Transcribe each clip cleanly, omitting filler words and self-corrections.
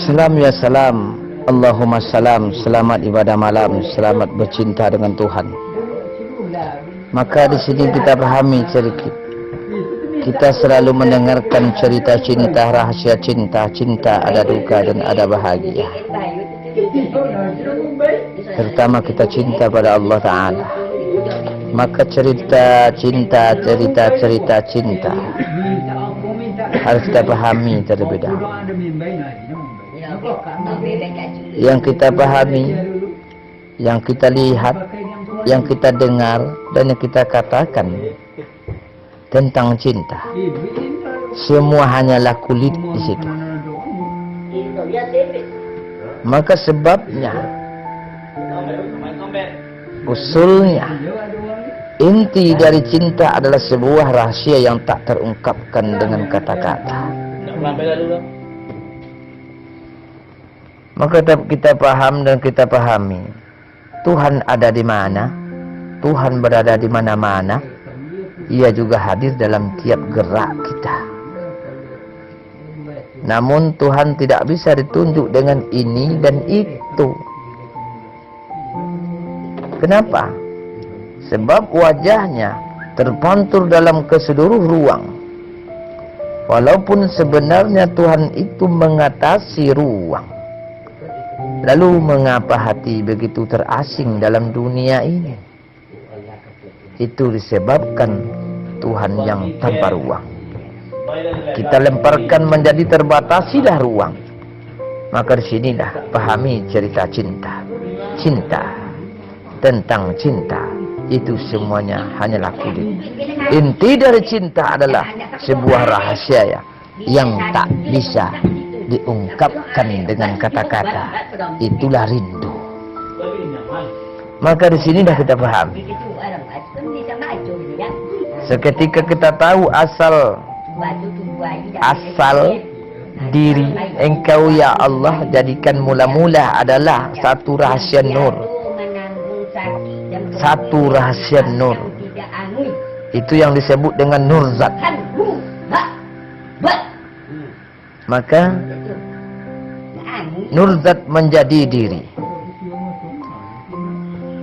Salam ya salam, Allahumma salam, selamat ibadah malam, selamat bercinta dengan Tuhan. Maka di sini kita pahami sedikit. Kita selalu mendengarkan cerita cinta, rahasia cinta, cinta ada duka dan ada bahagia. Terutama kita cinta pada Allah Ta'ala. Maka cerita cinta harus kita pahami terlebih dahulu. Yang kita pahami, yang kita lihat, yang kita dengar, dan yang kita katakan tentang cinta, semua hanyalah kulit di situ. Maka sebabnya, usulnya, inti dari cinta adalah sebuah rahasia yang tak terungkapkan dengan kata-kata. Maka kita paham dan kita pahami, Tuhan ada di mana? Tuhan berada di mana-mana. Ia juga hadir dalam tiap gerak kita. Namun Tuhan tidak bisa ditunjuk dengan ini dan itu. Kenapa? Sebab wajahnya terpantur dalam keseluruh ruang. Walaupun sebenarnya Tuhan itu mengatasi ruang. Lalu mengapa hati begitu terasing dalam dunia ini? Itu disebabkan Tuhan yang tanpa ruang. Kita lemparkan menjadi terbatasilah ruang. Maka disinilah pahami cerita cinta. Cinta, tentang cinta, itu semuanya hanyalah kulit. Inti dari cinta adalah sebuah rahasia yang tak bisa diungkapkan dengan kata-kata. Itulah rindu. Maka di sini dah kita paham. Seketika kita tahu asal diri engkau ya Allah, jadikan mula-mula adalah satu rahasia nur. Satu rahasia nur. Itu yang disebut dengan nur zat. Maka nur zat menjadi diri.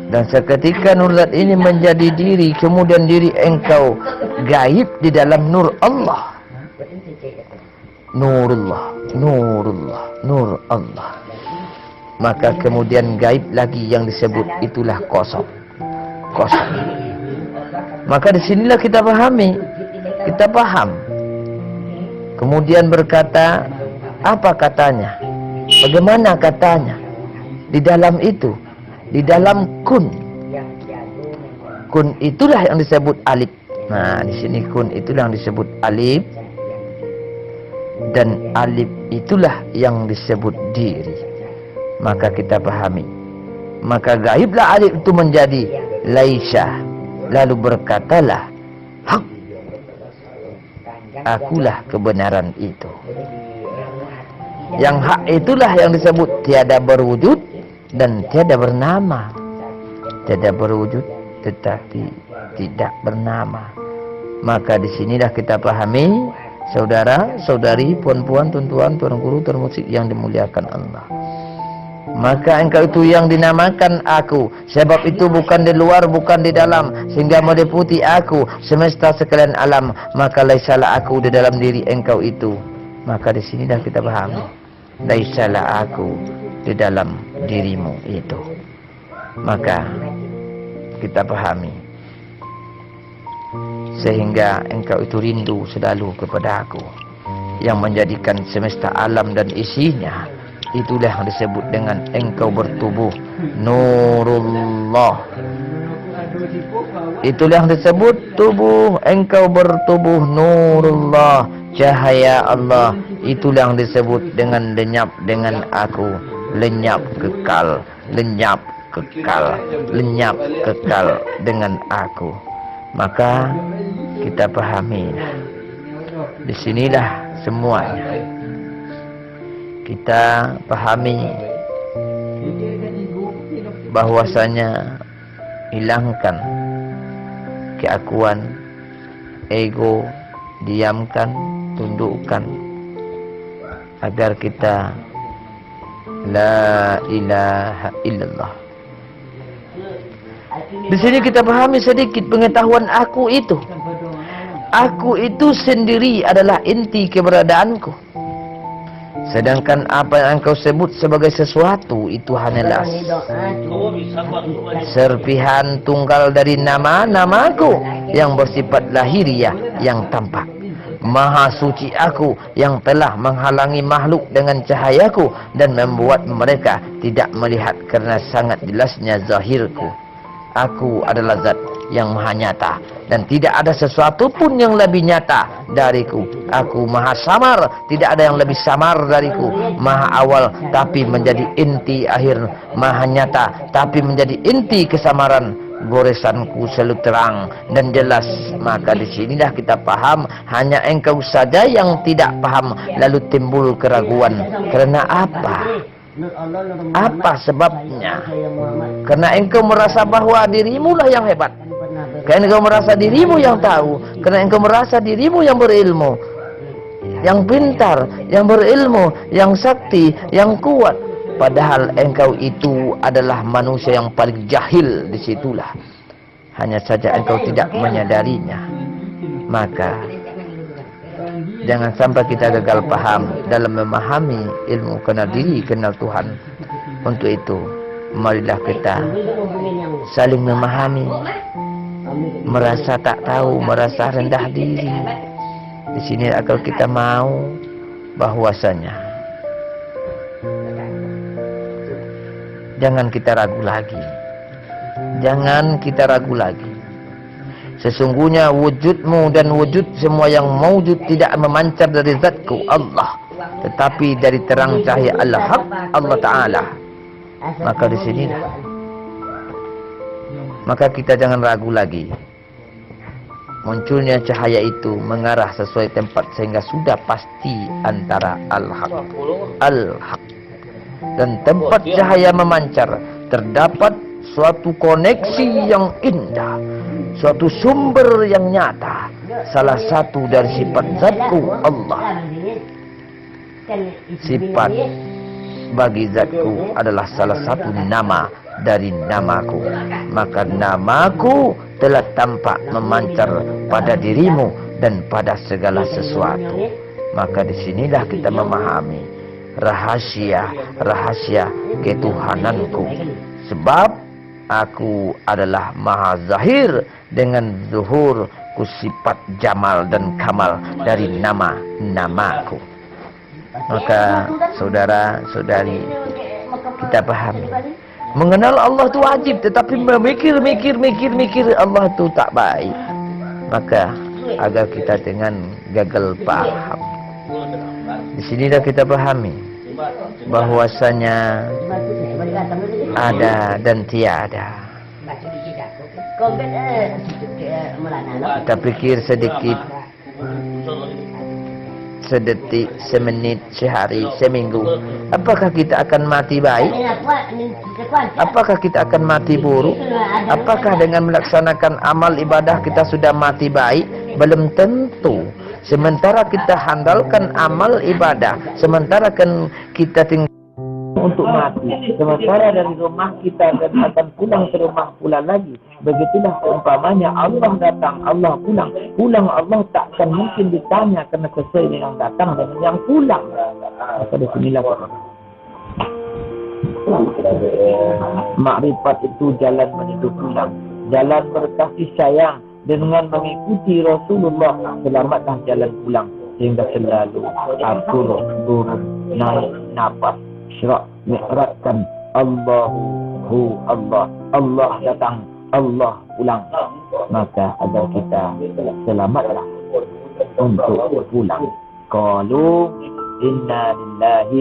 Dan seketika nur zat ini menjadi diri, kemudian diri engkau gaib di dalam nur Allah. Nurullah, nurullah, nur Allah. Maka kemudian gaib lagi yang disebut itulah kosong. Kosong. Maka disinilah kita pahami. Kita paham. Kemudian berkata, apa katanya? Bagaimana katanya? Di dalam itu, di dalam kun. Kun itulah yang disebut alif. Nah, di sini kun itulah yang disebut alif. Dan alif itulah yang disebut diri. Maka kita pahami. Maka gaiblah alif itu menjadi laisha. Lalu berkatalah, hak. Akulah kebenaran itu. Yang hak itulah yang disebut tiada berwujud dan tiada bernama. Tiada berwujud tetapi tidak bernama. Maka di sinilah kita pahami, saudara, saudari, puan-puan, tuan-tuan, tuan guru, tuan musik yang dimuliakan Allah. Maka engkau itu yang dinamakan aku. Sebab itu bukan di luar, bukan di dalam, sehingga meliputi aku semesta sekalian alam. Maka laisalah aku di dalam diri engkau itu. Maka di sini dah kita pahami, laisalah aku di dalam dirimu itu. Maka kita pahami, sehingga engkau itu rindu selalu kepada aku yang menjadikan semesta alam dan isinya. Itulah yang disebut dengan engkau bertubuh nurullah. Itulah yang disebut tubuh engkau bertubuh nurullah, cahaya Allah. Itulah yang disebut dengan lenyap dengan aku, lenyap kekal, lenyap kekal, lenyap kekal dengan aku. Maka kita pahami, disinilah semuanya. Kita pahami bahwasanya hilangkan keakuan, ego, diamkan, tundukkan. agar kita la ilaha illallah. Di sini kita pahami sedikit pengetahuan aku itu. Aku itu sendiri adalah inti keberadaanku. Sedangkan apa yang engkau sebut sebagai sesuatu itu hanyalah serpihan tunggal dari nama-namaku yang bersifat lahiriah yang tampak. Maha suci aku yang telah menghalangi makhluk dengan cahayaku dan membuat mereka tidak melihat karena sangat jelasnya zahirku. Aku adalah zat yang maha nyata dan tidak ada sesuatu pun yang lebih nyata dariku. Aku maha samar, tidak ada yang lebih samar dariku. Maha awal tapi menjadi inti akhir, maha nyata tapi menjadi inti kesamaran. Goresanku selalu terang dan jelas. Maka di sinilah kita paham, hanya engkau saja yang tidak paham lalu timbul keraguan. Karena apa? Apa sebabnya? Karena engkau merasa bahwa dirimu lah yang hebat. Karena engkau merasa dirimu yang tahu. Karena engkau merasa dirimu yang berilmu, yang pintar, yang berilmu, yang sakti, yang kuat. Padahal engkau itu adalah manusia yang paling jahil. Disitulah hanya saja engkau tidak menyadarinya. Maka jangan sampai kita gagal paham dalam memahami ilmu kenal diri, kenal Tuhan. Untuk itu marilah kita saling memahami. Merasa tak tahu, merasa rendah diri. Di sini akal kita mau bahwasanya jangan kita ragu lagi. Jangan kita ragu lagi. Sesungguhnya wujudmu dan wujud semua yang mewujud tidak memancar dari zatku Allah, tetapi dari terang cahaya Al-Haq Allah Ta'ala. Maka di sinilah, maka kita jangan ragu lagi. Munculnya cahaya itu mengarah sesuai tempat sehingga sudah pasti antara Al-Haq dan tempat cahaya memancar terdapat suatu koneksi yang indah, suatu sumber yang nyata, salah satu dari sifat zatku Allah. Sifat bagi zatku adalah salah satu nama dari namaku. Maka namaku telah tampak memancar pada dirimu dan pada segala sesuatu. Maka disinilah kita memahami rahasia ketuhananku. Sebab aku adalah maha zahir dengan zuhurku sifat jamal dan kamal dari nama-namaku. Maka saudara-saudari, kita pahami, mengenal Allah itu wajib, tetapi memikir Allah itu tak baik. Maka agar kita dengan gagal paham, di sinilah kita pahami bahwasanya ada dan tiada. Kita pikir sedikit, sedetik, semenit, sehari, seminggu. Apakah kita akan mati baik? Apakah kita akan mati buruk? Apakah dengan melaksanakan amal ibadah kita sudah mati baik? Belum tentu. Sementara kita handalkan amal ibadah, sementara kan kita tinggal untuk mati, sementara dari rumah kita dan akan pulang ke rumah pula lagi. Begitulah umpamanya Allah datang, Allah pulang Allah tak akan mungkin ditanya karena sesuai dengan datang dan yang pulang. Maka disinilah makrifat itu jalan menuju pulang, jalan berkasih sayang. Dengan mengikuti Rasulullah, selamatlah jalan pulang sehingga selalu turun naik nafas syirak mi'ratkan Allahu Allah, Allah datang, Allah pulang. Maka agar kita selamatlah untuk pulang. Qalu inna lillahi